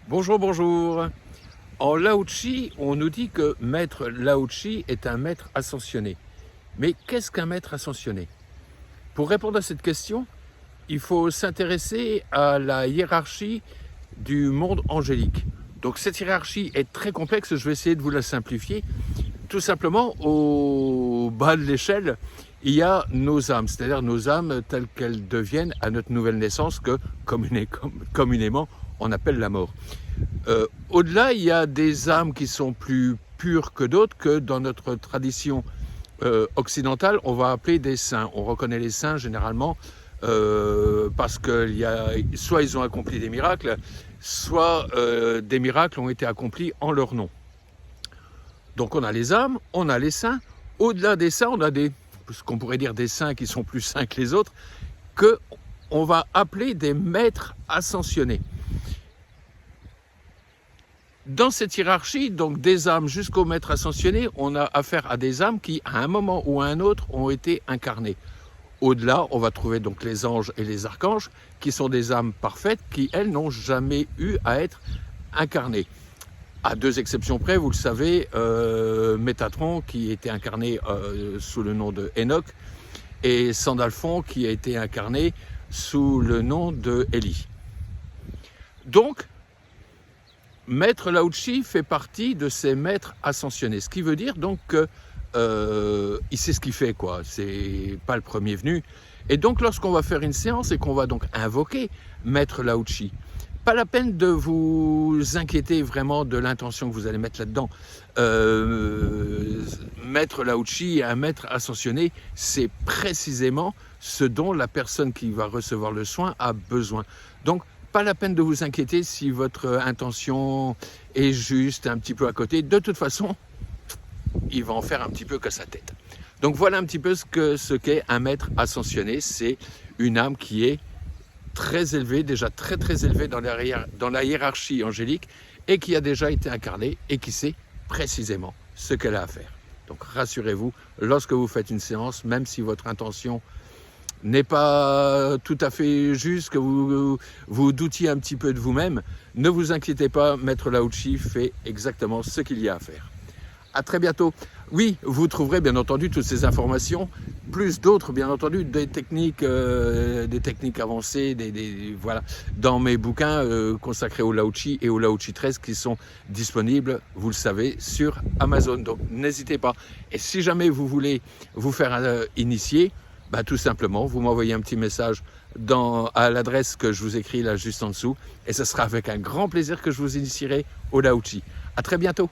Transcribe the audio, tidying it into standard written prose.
Bonjour, bonjour. En Lao-Tzu, on nous dit que maître Lao-Tzu est un maître ascensionné. Mais qu'est-ce qu'un maître ascensionné? Pour répondre à cette question, il faut s'intéresser à la hiérarchie du monde angélique. Donc cette hiérarchie est très complexe, je vais essayer de vous la simplifier. Tout simplement, au bas de l'échelle, il y a nos âmes, c'est-à-dire nos âmes telles qu'elles deviennent à notre nouvelle naissance que communément on appelle la mort. Au-delà, il y a des âmes qui sont plus pures que d'autres, que dans notre tradition occidentale, on va appeler des saints. On reconnaît les saints généralement parce que soit ils ont accompli des miracles, soit des miracles ont été accomplis en leur nom. Donc on a les âmes, on a les saints. Au-delà des saints, on a ce qu'on pourrait dire des saints qui sont plus saints que les autres, qu'on va appeler des maîtres ascensionnés. Dans cette hiérarchie, donc des âmes jusqu'aux maîtres ascensionnés, on a affaire à des âmes qui, à un moment ou à un autre, ont été incarnées. Au-delà, on va trouver donc les anges et les archanges, qui sont des âmes parfaites, qui, elles, n'ont jamais eu à être incarnées. À deux exceptions près, vous le savez, Métatron, qui était incarné sous le nom de Enoch, et Sandalphon, qui a été incarné sous le nom de Élie. Donc, Maître Lao-Tzu fait partie de ces maîtres ascensionnés, ce qui veut dire donc qu'il sait ce qu'il fait, quoi. C'est pas le premier venu. Et donc, lorsqu'on va faire une séance et qu'on va donc invoquer Maître Lao-Tzu, pas la peine de vous inquiéter vraiment de l'intention que vous allez mettre là-dedans. Maître Lao-Tzu, un maître ascensionné, c'est précisément ce dont la personne qui va recevoir le soin a besoin. Donc, pas la peine de vous inquiéter si votre intention est juste un petit peu à côté. De toute façon, il va en faire un petit peu que sa tête. Donc voilà un petit peu ce qu'est un maître ascensionné. C'est une âme qui est très élevée, déjà très très élevée dans la hiérarchie angélique et qui a déjà été incarnée et qui sait précisément ce qu'elle a à faire. Donc rassurez-vous, lorsque vous faites une séance, même si votre intention n'est pas tout à fait juste, que vous doutiez un petit peu de vous-même, ne vous inquiétez pas, Maître Lao-Tzu fait exactement ce qu'il y a à faire. À très bientôt. Oui, vous trouverez bien entendu toutes ces informations, plus d'autres bien entendu, des techniques avancées, voilà, dans mes bouquins consacrés au Lao-Tzu et au Lao-Tzu 13 qui sont disponibles, vous le savez, sur Amazon. Donc n'hésitez pas. Et si jamais vous voulez vous faire initier, tout simplement, vous m'envoyez un petit message à l'adresse que je vous écris là juste en dessous et ce sera avec un grand plaisir que je vous initierai au Lao-Tzu. À très bientôt.